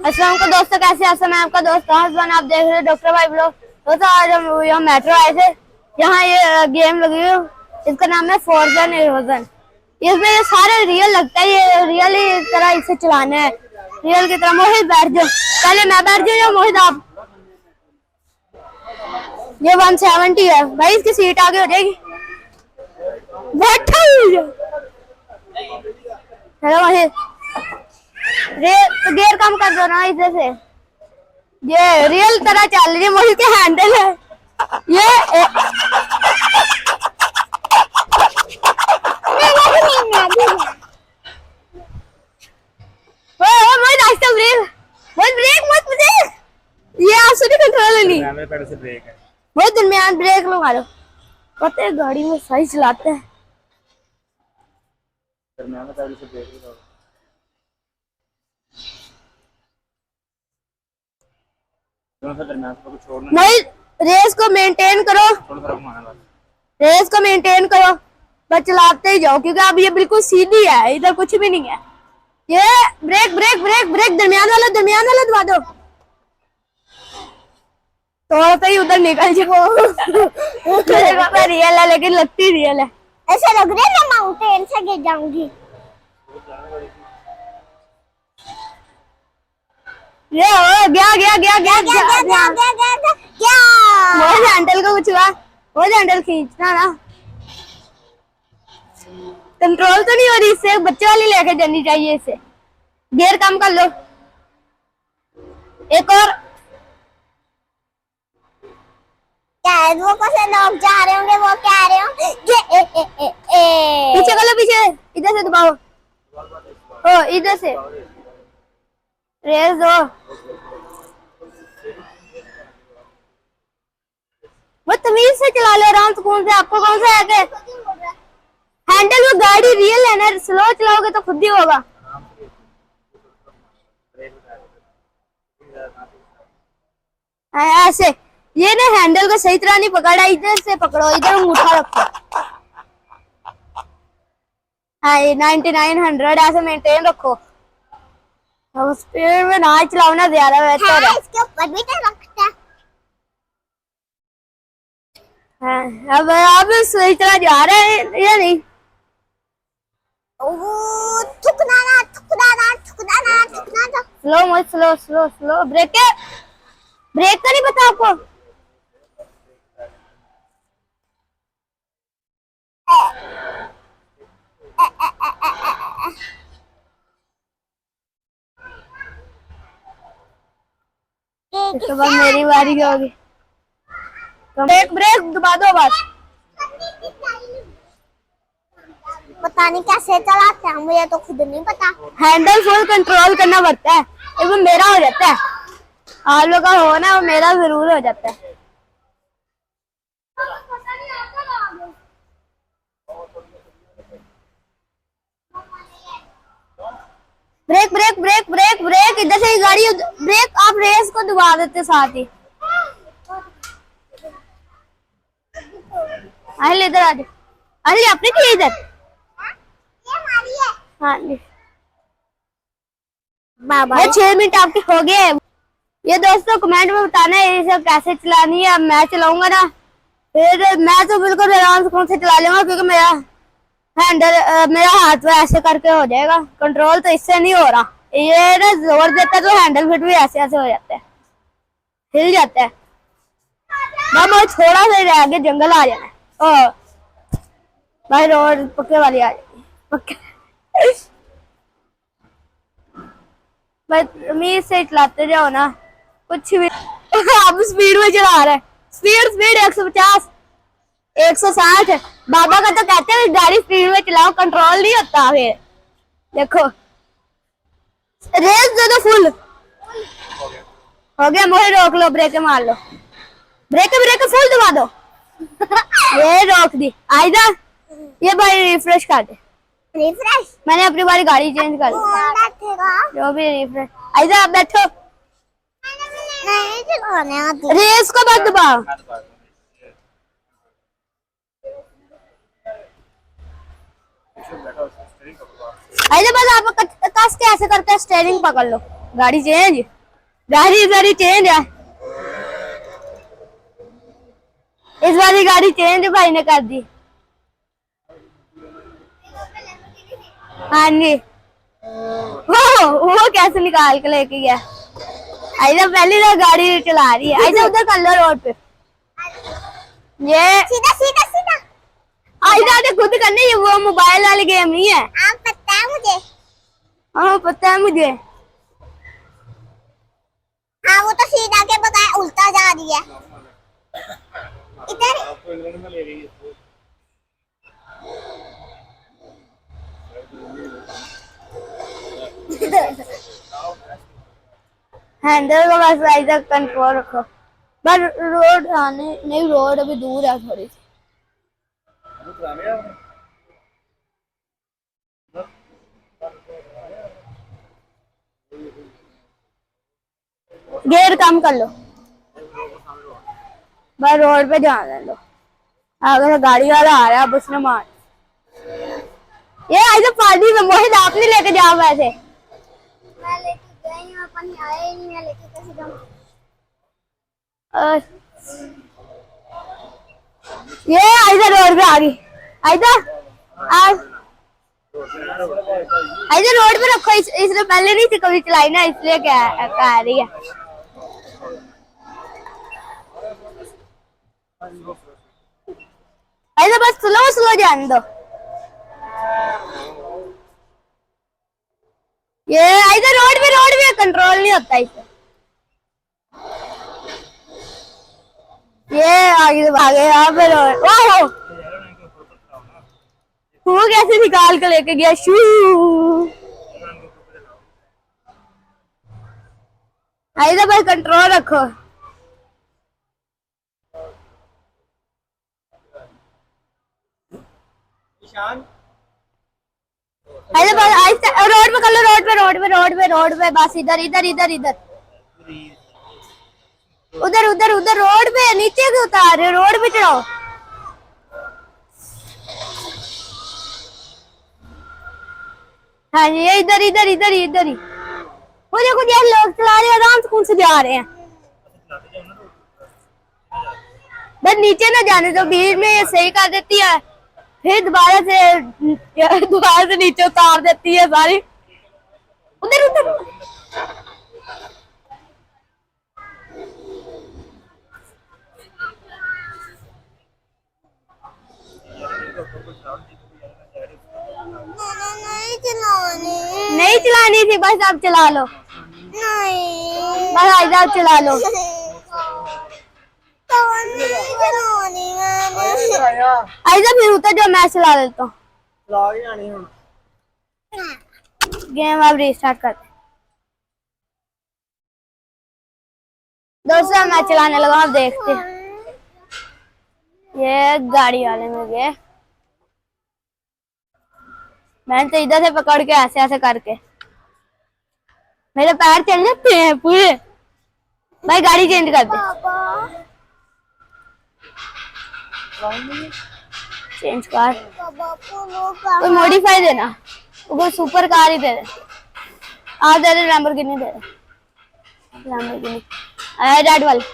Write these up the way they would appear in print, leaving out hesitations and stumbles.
अस्सलाम वालेकुम दोस्तों, कैसे हैं? मैं आपका दोस्त हसन, आप देख रहे हैं डॉक्टर भाई ब्लॉग। दोस्तों आज हम यहाँ मेट्रो आए थे। यहाँ ये गेम लगी है, इसका नाम है फॉर्जन इरोजन। इसमें ये सारे रियल लगता है, ये रियल ही तरह इसे चलाना है, रियल की तरह। मोहित बैठ जाओ, पहले मैं बैठ जाऊँ या मोहित आप? ये 170 है भाई, इसकी सीट आगे हो जाएगी। बैठा ही हेलो मोहित, गियर कम कर दो ना इधर से। ये रियल तरह चल रही है, मोहित के हैंडल है ये ये आप सुनी कंट्रोल नहीं, बहुत दरमियान ब्रेक लो मारो। पता है गाड़ी में सही चलाते हैं, नहीं रेस को मेंटेन करो, रेस को मेंटेन करो, बस चलाते ही जाओ, क्योंकि अब ये बिल्कुल सीधी है, इधर कुछ भी नहीं है। ये ब्रेक ब्रेक ब्रेक ब्रेक, दरमियान वाला दबा दो, तो ही उधर निकल जाओ। रियल है लेकिन लगती रियल है, ऐसा लग रहा है मैं माउंटेन से गिर जाऊंगी। ये हैंडल को कुछ हुआ, वो हैंडल खींचना ना, कंट्रोल तो नहीं हो रही इससे, बच्चे वाली लेके जानी चाहिए इसे। गियर कम कर लो, एक और। वो कैसे लोग जा रहे होंगे, वो कह रहे होंगे पीछे कर लो, पीछे इधर से दबाओ, ओ इधर से रेस दो। वो तमीज से चला ले रहा हूँ, तो कौन से आपको कौन सा है के हैंडल? वो गाड़ी रियल है ना, स्लो चलाओगे तो खुद ही होगा। ऐसे ये ना हैंडल को सही तरह नहीं पकड़ा, इधर से पकड़ो, इधर अंगूठा रखो। हाँ 9900 ऐसे मेंटेन रखो, स्पीड में ना चलाओ ना ज्यादा बेहतर है। इसके ऊपर भी तो रखता है। हाँ, अब सही तरह जा रहे हैं या नहीं? स्लो मत, स्लो स्लो स्लो, ब्रेक का नहीं पता आपको? इसके बाद मेरी बारी होगी, ब्रेक ब्रेक दबा दो बस। पता नहीं कैसे चलाते हैं, मुझे तो खुद नहीं पता। हैंडल फुल कंट्रोल करना पड़ता है, एक वो मेरा हो जाता है, आप लोग का हो ना, वो मेरा जरूर हो जाता है। Break break break break break, इधर से गाड़ी ब्रेक, आप रेस को दबा देते साथ ही। अरे इधर आ जाओ, अरे अपनी थी इधर। हाँ बाबा 6 मिनट आपके हो गए। ये दोस्तों कमेंट में बताना है ये सब कैसे चलानी है। मैं चलाऊंगा ना, फिर मैं तो बिल्कुल आराम से चला लूंगा, क्योंकि मेरा हैंडल मेरा हाथ में ऐसे करके हो जाएगा, कंट्रोल तो इससे नहीं हो रहा। ये ना जोर देता तो हैंडल फिट भी ऐसे ऐसे हो जाता है, हिल जाता है। मैं थोड़ा सा आगे जंगल आ जाना है, ओ भाई रोड पक्के वाली आ जाएगी, पक्के तमीज से चलाते जाओ ना, कुछ भी। अब स्पीड में चला रहे, स्पीड 150 160। बाबा का तो कहते हैं गाड़ी स्पीड में चलाओ, कंट्रोल नहीं होता। फिर देखो रेस दे दो फुल, हो गया। मोहे रोक लो, ब्रेक मार लो, ब्रेक फुल दबा दो। ये रोक दी। आइजा ये भाई रिफ्रेश कर दे, रिफ्रेश मैंने अपनी बारी गाड़ी चेंज कर दी, जो भी रिफ्रेश। आइजा आप बैठो, रेस को मत दबाओ। ऐसे बस आप कस के ऐसे करके स्टीयरिंग पकड़ लो। गाड़ी चेंज, गाड़ी सारी चेंज है। इस बार गाड़ी चेंज भाई ने कर दी। हाँ जी, वो कैसे निकाल के लेके गया। ऐसा पहली तो गाड़ी चला रही है। ऐसा उधर कर लो रोड पे। ये सीधा सीधा सीधा ऐसा तो खुद करने, ये वो मोबाइल वाली गेम नहीं है। हाँ पता है मुझे। हाँ पता है मुझे। हाँ वो तो सीधा के बगैर उल्टा जा रही है इधर। हैंडल को बस ऐसा कंट्रोल रखो। पर रोड आने नहीं, रोड अभी दूर है थोड़ी सी। गेयर कम कर लो, बस रोड पे ध्यान दे लो। अगर गाड़ी वाला आ रहा है अब उसने मार, ये ऐसे पार्टी में मोहित आप नहीं लेके जाओ। वैसे मैं लेके गई हूं, अपन आए ही नहीं, मैं लेके कैसे जाऊं। ये ऐसे रोड पे आ गई। ऐसा ऐसे रोड पे रखो। इसने पहले नहीं थी कभी चलाई ना, इसलिए क्या कह रही है। ऐसा बस स्लो स्लो जाने दो। ये ऐसा रोड पे कंट्रोल नहीं होता इसे। ये आगे भागे यहाँ पे रोड। ओहो, वो कैसे निकाल के लेके गया शू। ऐसा बस कंट्रोल रखो। ऐसे बस रोड पे कर लो, रोड पे बस इधर इधर इधर इधर उधर उधर उधर रोड पे नीचे क्यों उतार रहे हो, रोड पे चढ़ाओ। हाँ जी, ये इधर इधर इधर इधर ही। वो देखो यार लोग चला रहे हैं, आराम से कौन से जा रहे हैं। बस नीचे ना जाने दो, बीच में ये सही कर देती है, फिर दोबारा से नीचे उतार देती है सारी। उधर उधर नहीं चलानी थी, बस आप चला लो। नहीं बस आज आप चला लो। ऐसा फिर उतर जो, मैं चला लेता हूँ। गेम अब रीस्टार्ट करते। दोस्तों मैं चलाने लगा, आप देखते। ये गाड़ी वाले में गए, मैंने तो इधर से पकड़ के ऐसे ऐसे करके मेरे पैर चल जाते हैं पूरे। भाई गाड़ी चेंज कर दे, चेंज कर, कोई मॉडिफाई देना, कोई सुपर कार ही दे दे। आप दे दे, लैम्बोर्गिनी दे दे, लैम्बोर्गिनी रेड वाली।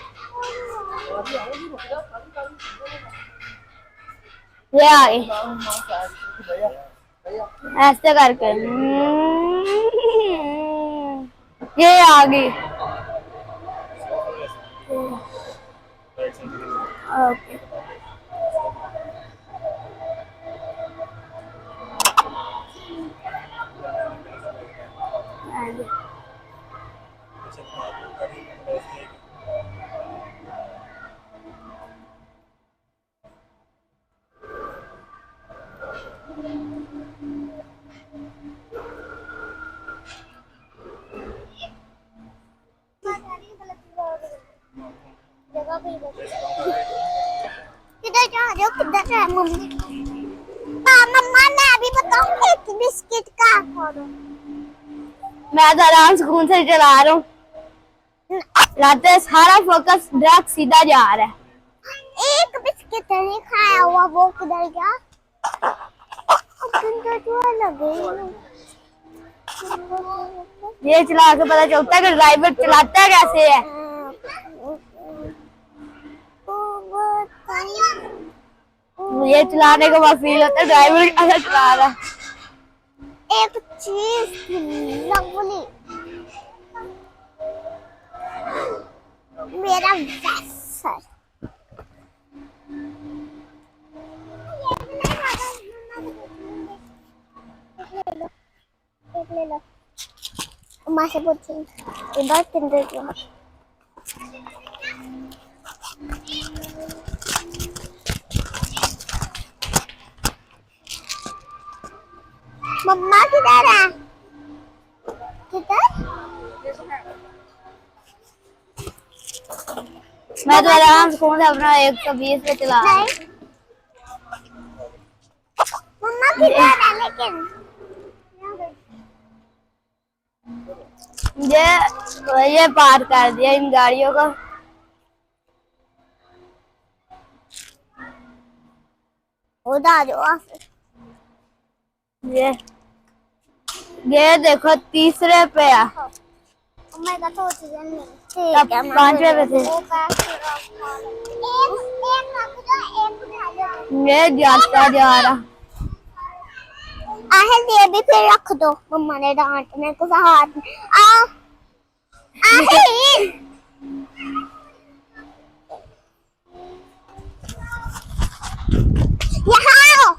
ये आ गई ऐसे करके, ये आ गई। ओके किधर जा रहे हो, किधर जा मम्मी। मम्मा मैं अभी बताऊंगी एक बिस्किट का। मैं तो आराम सुकून से चला रहा हूँ, लाते सारा फोकस ड्रग सीधा जा रहा है। एक बिस्किट नहीं खाया हुआ, वो किधर गया। लगे ये चला के पता चलता है कि ड्राइवर चलाता कैसे है। ये चलाने के बाद फील होता है ड्राइवर कैसा चला रहा है। एक चीज लवली मेरा वैसर ले लो माँ से पूछी इधर किंडर क्यों मम्मा किधर है किधर मैं तो आराम से फोन अपना 120 पे चला रहा हूँ। मम्मा किधर है लेकिन ये पार कर दिया इन गाड़ियों को। उधर जो ये देखो तीसरे पे है। मैं तो अब 5वें पे थे। ये जाता जा रहा। आहल ये भी फिर रख दो मम्मा ने डांटने को हाथ में आ आहल यहाँ आओ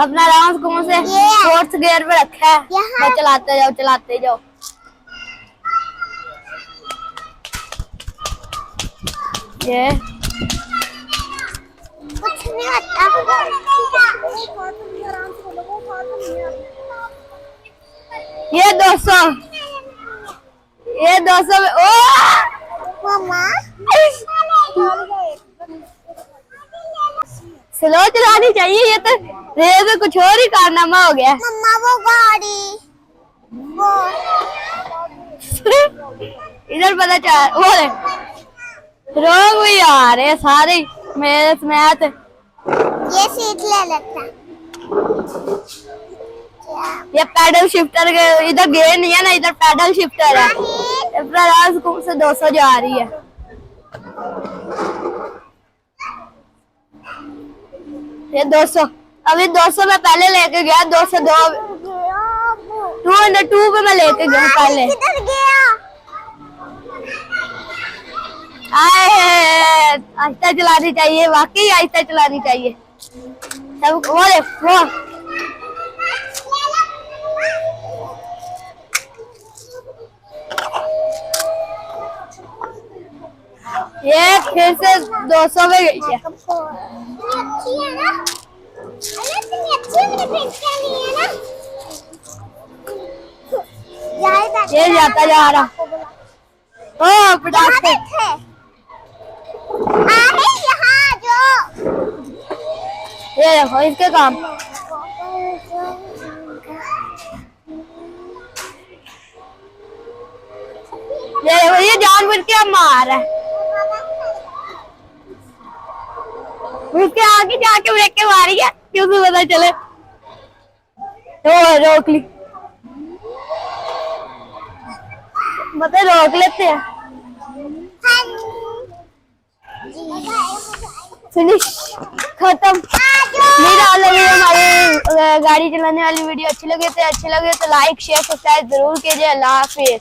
अपना राउंड कौन से फोर्थ गियर पे रखा है। मैं चलाते जाओ ये कुछ नहीं होता ये 200 में ओ मम्मा स्लो चलानी चाहिए। ये तो रेस में कुछ और ही कारनामा हो गया। मम्मा वो गाड़ी वो इधर पता चल वो रोग भी आ रहे सारे मेरे समेत। ये सीट ले लेता ये पैडल शिफ्टर के इधर गेयर नहीं है ना, इधर पैडल शिफ्टर है। से 200 जा रही है। ये 200 अभी 200 में पहले लेके गया 202 202 पे मैं लेके गया पहले। किधर गया आहिस्ता चलानी चाहिए, वाकई आहिस्ता चलानी चाहिए। सब वो ये फिर से 200 में गई है। अच्छी है ना अरे इतनी अच्छी मैंने प्रिंट करनी है ना ये जाता जा रहा। ओ पटाखे यहाँ जो ये देखो इसके काम। ये देखो ये जानवर क्या मार है। उसके आगे जाके ब्रेक के मारी है क्योंकि पता चले तो रोक ली। बता रोक लेते हैं। फिनिश खत्म। मेरा हमारी गाड़ी चलाने वाली वीडियो अच्छी लगे तो लाइक शेयर सब्सक्राइब जरूर कीजिए। अल्लाह हाफिज़।